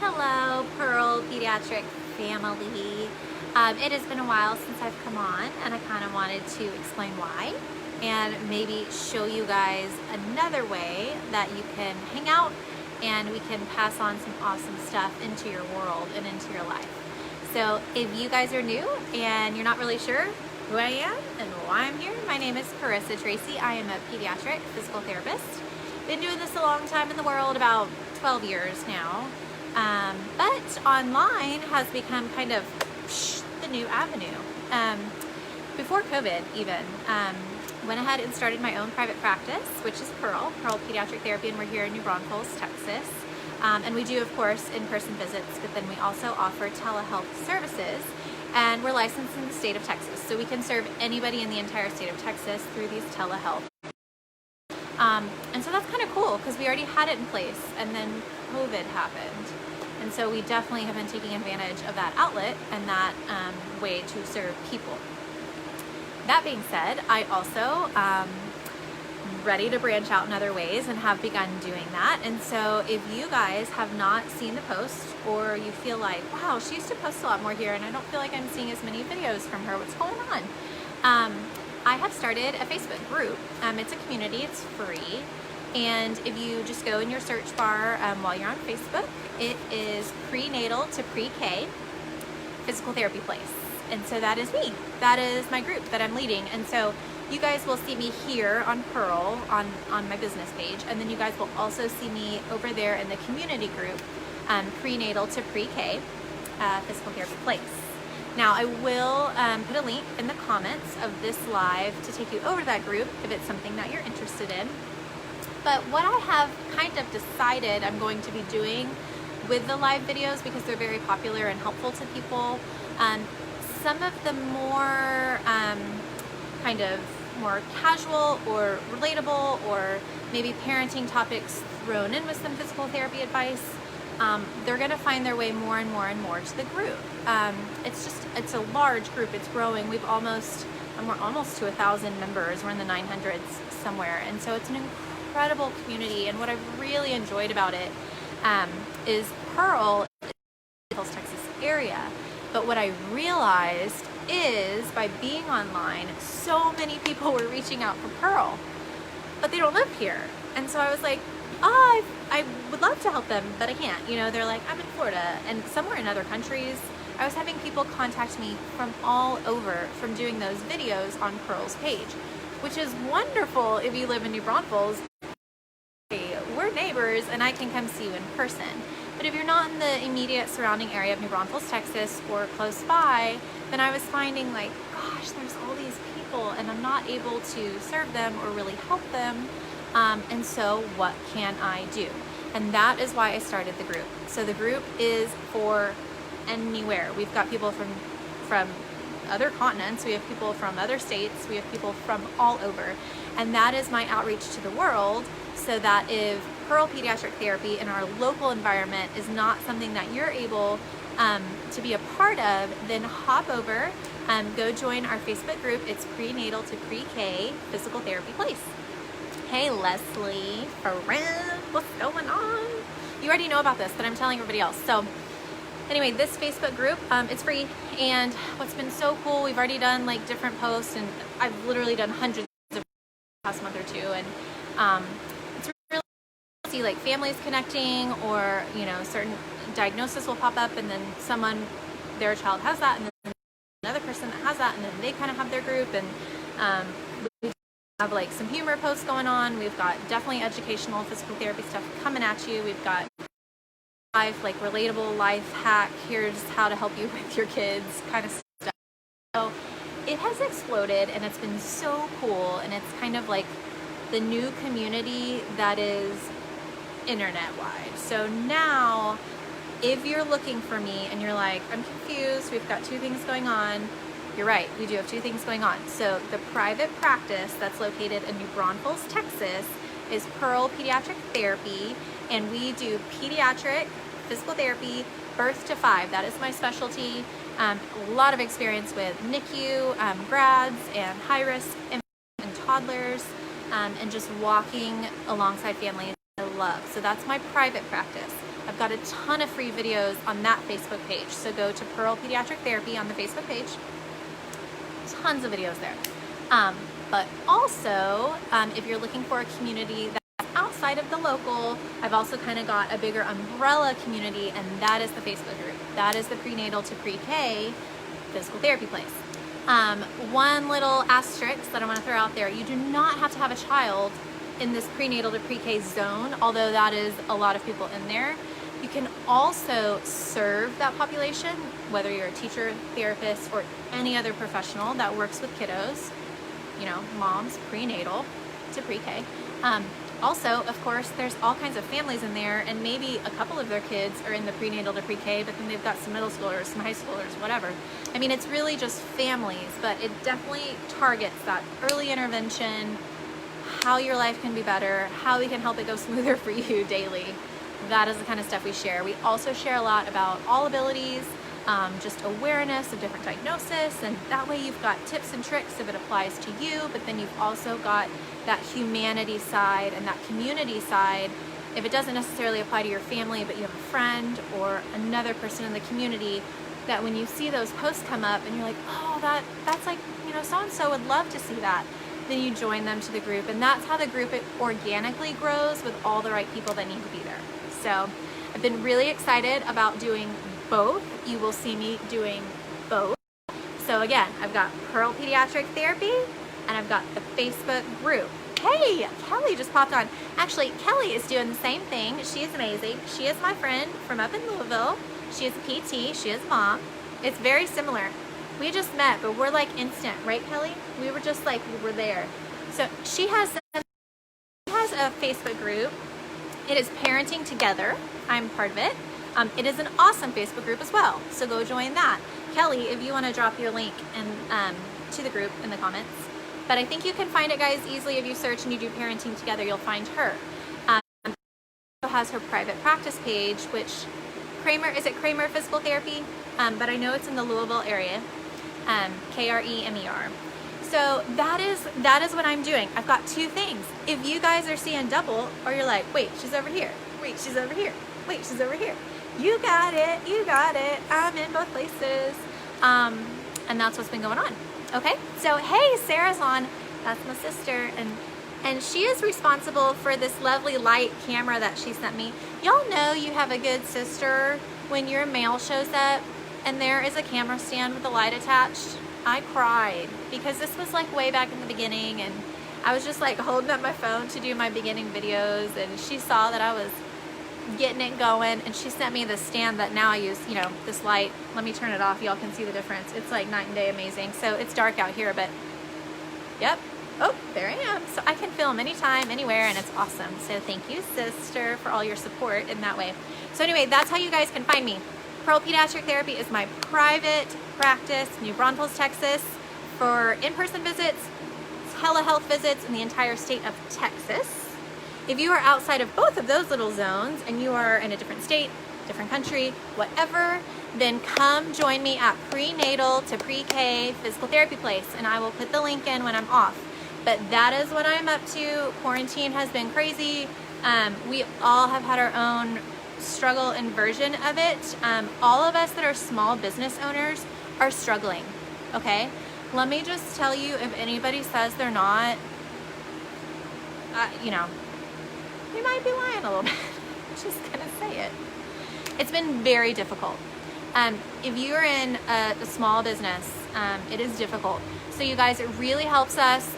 Hello, Pearl Pediatric family. It has been a while since I've come on, and I kind of wanted to explain why and maybe show you guys another way that you can hang out and we can pass on some awesome stuff into your world and into your life. So if you guys are new and you're not really sure who I am and why I'm here, my name is Carissa Tracy. I am a pediatric physical therapist. Been doing this a long time in the world, about 12 years now. But online has become kind of the new avenue. Before COVID even, went ahead and started my own private practice, which is Pearl Pediatric Therapy, and we're here in New Braunfels, Texas. And we do, of course, in-person visits, but then we also offer telehealth services, and we're licensed in the state of Texas. So we can serve anybody in the entire state of Texas through these telehealth. And so that's kind of cool because we already had it in place, and then COVID happened. And so we definitely have been taking advantage of that outlet and that way to serve people. That being said, I also am ready to branch out in other ways and have begun doing that. And so if you guys have not seen the post, or you feel like, wow, she used to post a lot more here and I don't feel like I'm seeing as many videos from her, what's going on? I have started a Facebook group. It's a community, it's free. And if you just go in your search bar while you're on Facebook, it is Prenatal to Pre-K Physical Therapy Place. And so that is me. That is my group that I'm leading. And so you guys will see me here on Pearl on my business page. And then you guys will also see me over there in the community group, Prenatal to Pre-K Physical Therapy Place. Now I will put a link in the comments of this live to take you over to that group if it's something that you're interested in. But what I have kind of decided I'm going to be doing with the live videos, because they're very popular and helpful to people, some of the more kind of more casual or relatable, or maybe parenting topics thrown in with some physical therapy advice, they're going to find their way more and more and more to the group. It's a large group. It's growing. We're almost to 1,000 members. We're in the 900s somewhere, and so it's an incredible community. And what I've really enjoyed about it is Pearl is in the Texas area. But what I realized is by being online, so many people were reaching out for Pearl, but they don't live here. And so I was like, oh, I would love to help them, but I can't. You know, they're like, I'm in Florida and somewhere in other countries. I was having people contact me from all over from doing those videos on Pearl's page, which is wonderful if you live in New Braunfels. We're neighbors and I can come see you in person. But if you're not in the immediate surrounding area of New Braunfels, Texas, or close by, then I was finding like, gosh, there's all these people and I'm not able to serve them or really help them. And so what can I do? And that is why I started the group. So the group is for anywhere. We've got people from other continents, we have people from other states, we have people from all over. And that is my outreach to the world, so that if Pearl Pediatric Therapy in our local environment is not something that you're able to be a part of, then hop over, go join our Facebook group. It's Prenatal to Pre-K Physical Therapy Place. Hey Leslie, friend, what's going on? You already know about this, but I'm telling everybody else. So anyway, this Facebook group, it's free, and what's been so cool, we've already done like different posts, and I've literally done hundreds of the past month or two, and it's really cool to see like families connecting, or you know, certain diagnosis will pop up, and then their child has that, and then another person that has that, and then they kind of have their group, and we have like some humor posts going on. We've got definitely educational physical therapy stuff coming at you. We've got like relatable life hack, here's how to help you with your kids kind of stuff. So it has exploded, and it's been so cool, and it's kind of like the new community that is internet wide. So now if you're looking for me and you're like, I'm confused, we've got two things going on, you're right, we do have two things going on. So the private practice that's located in New Braunfels, Texas is Pearl Pediatric Therapy, and we do pediatric physical therapy, birth to 5. That is my specialty. A lot of experience with NICU grads and high-risk infants and toddlers, and just walking alongside families I love. So that's my private practice. I have I've got a ton of free videos on that Facebook page. So go to Pearl Pediatric Therapy on the Facebook page. Tons of videos there. But also, if you're looking for a community that's outside of the local, I've also kind of got a bigger umbrella community, and that is the Facebook group. That is the prenatal to pre-K physical therapy place. One little asterisk that I want to throw out there, you do not have to have a child in this prenatal to pre-K zone, although that is a lot of people in there. You can also serve that population, whether you're a teacher, therapist, or any other professional that works with kiddos, you know, moms, prenatal to pre-K. Also, of course, there's all kinds of families in there, and maybe a couple of their kids are in the prenatal to pre-K, but then they've got some middle schoolers, some high schoolers, whatever. I mean, it's really just families, but it definitely targets that early intervention, how your life can be better, how we can help it go smoother for you daily. That is the kind of stuff we share. We also share a lot about all abilities, just awareness of different diagnosis, and that way you've got tips and tricks if it applies to you, but then you've also got that humanity side and that community side. If it doesn't necessarily apply to your family, but you have a friend or another person in the community, that when you see those posts come up and you're like, oh, that's like, you know, so-and-so would love to see that, then you join them to the group, and that's how the group organically grows with all the right people that need to be there. So I've been really excited about doing both. You will see me doing both. So again, I've got Pearl Pediatric Therapy and I've got the Facebook group. Hey, Kelly just popped on. Actually, Kelly is doing the same thing. She is amazing. She is my friend from up in Louisville. She is a PT, she is a mom. It's very similar. We just met, but we're like instant, right, Kelly? We were just like, we were there. So she has a Facebook group. It is Parenting Together. I'm part of it. It is an awesome Facebook group as well, so go join that. Kelly, if you want to drop your link to the group in the comments. But I think you can find it, guys, easily. If you search and you do Parenting Together, you'll find her. She also has her private practice page, which is it Kramer Physical Therapy? But I know it's in the Louisville area. Kremer. So that is what I'm doing. I've got two things. If you guys are seeing double, or you're like, wait, she's over here. Wait, she's over here. Wait, she's over here. You got it. You got it. I'm in both places. And that's what's been going on. Okay. So hey, Sarah's on. That's my sister, and she is responsible for this lovely light camera that she sent me. Y'all know you have a good sister when your mail shows up and there is a camera stand with a light attached. I cried because this was like way back in the beginning, and I was just like holding up my phone to do my beginning videos, and she saw that I was getting it going, and she sent me this stand that now I use, you know, this light. Let me turn it off. Y'all can see the difference. It's like night and day amazing. So it's dark out here, but yep. Oh, there I am. So I can film anytime, anywhere, and it's awesome. So thank you, sister, for all your support in that way. So anyway, that's how you guys can find me. Pearl Pediatric Therapy is my private practice, New Braunfels, Texas, for in-person visits, telehealth visits in the entire state of Texas. If you are outside of both of those little zones and you are in a different state, different country, whatever, then come join me at Prenatal to Pre-K Physical Therapy Place, and I will put the link in when I'm off. But that is what I'm up to. Quarantine has been crazy. We all have had our own struggle and version of it. All of us that are small business owners are struggling, okay? Let me just tell you, if anybody says they're not, you know, you might be lying a little bit. Just gonna say it. It's been very difficult. If you're in a small business, it is difficult. So you guys, it really helps us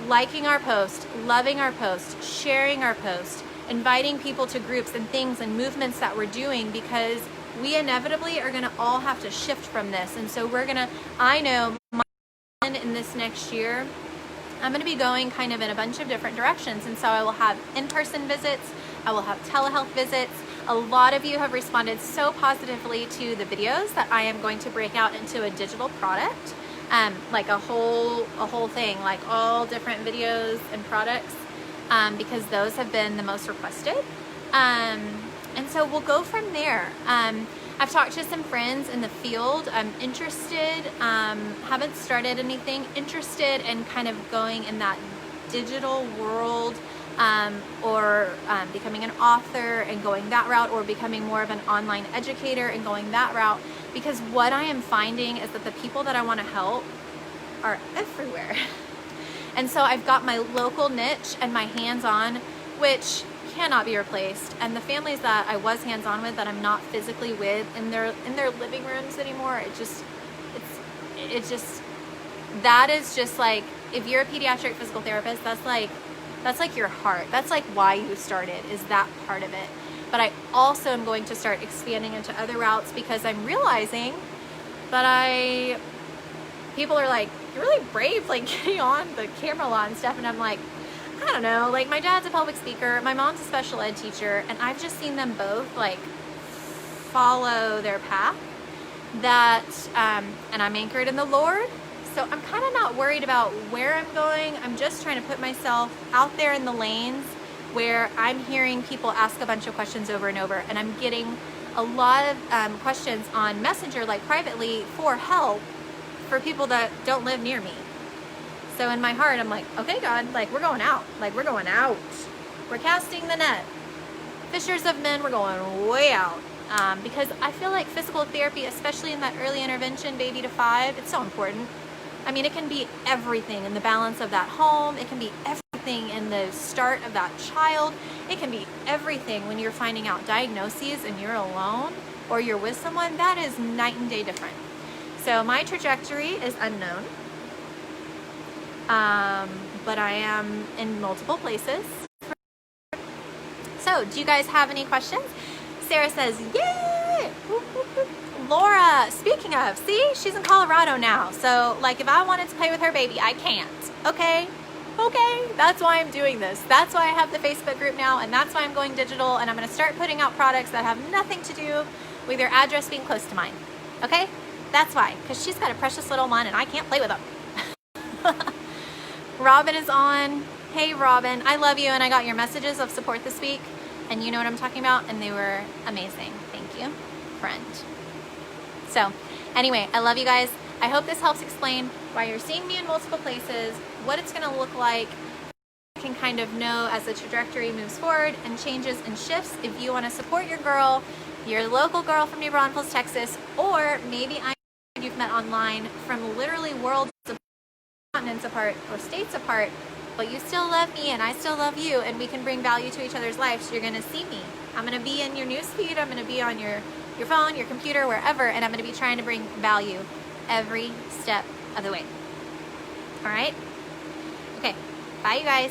liking our post, loving our post, sharing our post, inviting people to groups and things and movements that we're doing, because we inevitably are gonna all have to shift from this. And so I know in this next year, I'm gonna be going kind of in a bunch of different directions. And so I will have in-person visits, I will have telehealth visits. A lot of you have responded so positively to the videos that I am going to break out into a digital product, like a whole thing, like all different videos and products, because those have been the most requested. And so we'll go from there. I've talked to some friends in the field. I'm interested, haven't started anything, interested in kind of going in that digital world or becoming an author and going that route, or becoming more of an online educator and going that route. Because what I am finding is that the people that I want to help are everywhere. And so I've got my local niche and my hands-on, which cannot be replaced. And the families that I was hands-on with that I'm not physically with in their living rooms anymore, that is just like, if you're a pediatric physical therapist, that's like your heart. That's like why you started, is that part of it. But I also am going to start expanding into other routes, because I'm realizing that people are like, you're really brave, like getting on the camera a lot and stuff. And I'm like, I don't know, like my dad's a public speaker, my mom's a special ed teacher, and I've just seen them both like follow their path, that, and I'm anchored in the Lord. So I'm kind of not worried about where I'm going. I'm just trying to put myself out there in the lanes where I'm hearing people ask a bunch of questions over and over, and I'm getting a lot of questions on Messenger, like privately, for help for people that don't live near me. So in my heart, I'm like, okay, God, like we're going out. Like we're going out. We're casting the net. Fishers of men, we're going way out. Because I feel like physical therapy, especially in that early intervention, baby to 5, it's so important. I mean, it can be everything in the balance of that home. It can be everything in the start of that child. It can be everything when you're finding out diagnoses and you're alone or you're with someone. That is night and day different. So my trajectory is unknown. But I am in multiple places. So do you guys have any questions? Sarah says, yay! Laura, speaking of, see, she's in Colorado now. So like if I wanted to play with her baby, I can't. Okay, that's why I'm doing this. That's why I have the Facebook group now, and that's why I'm going digital, and I'm going to start putting out products that have nothing to do with their address being close to mine. Okay, that's why, because she's got a precious little one and I can't play with them. Robin is on. Hey Robin, I love you, and I got your messages of support this week, and you know what I'm talking about, and they were amazing. Thank you, friend. So anyway, I love you guys. I hope this helps explain why you're seeing me in multiple places, what it's going to look like. You can kind of know as the trajectory moves forward and changes and shifts, if you want to support your girl, your local girl from New Braunfels, Texas, or maybe you've met online from literally worlds of continents apart or states apart, but you still love me and I still love you, and we can bring value to each other's lives. You're going to see me. I'm going to be in your newsfeed. I'm going to be on your phone, your computer, wherever, and I'm going to be trying to bring value every step of the way. All right? Okay. Bye, you guys.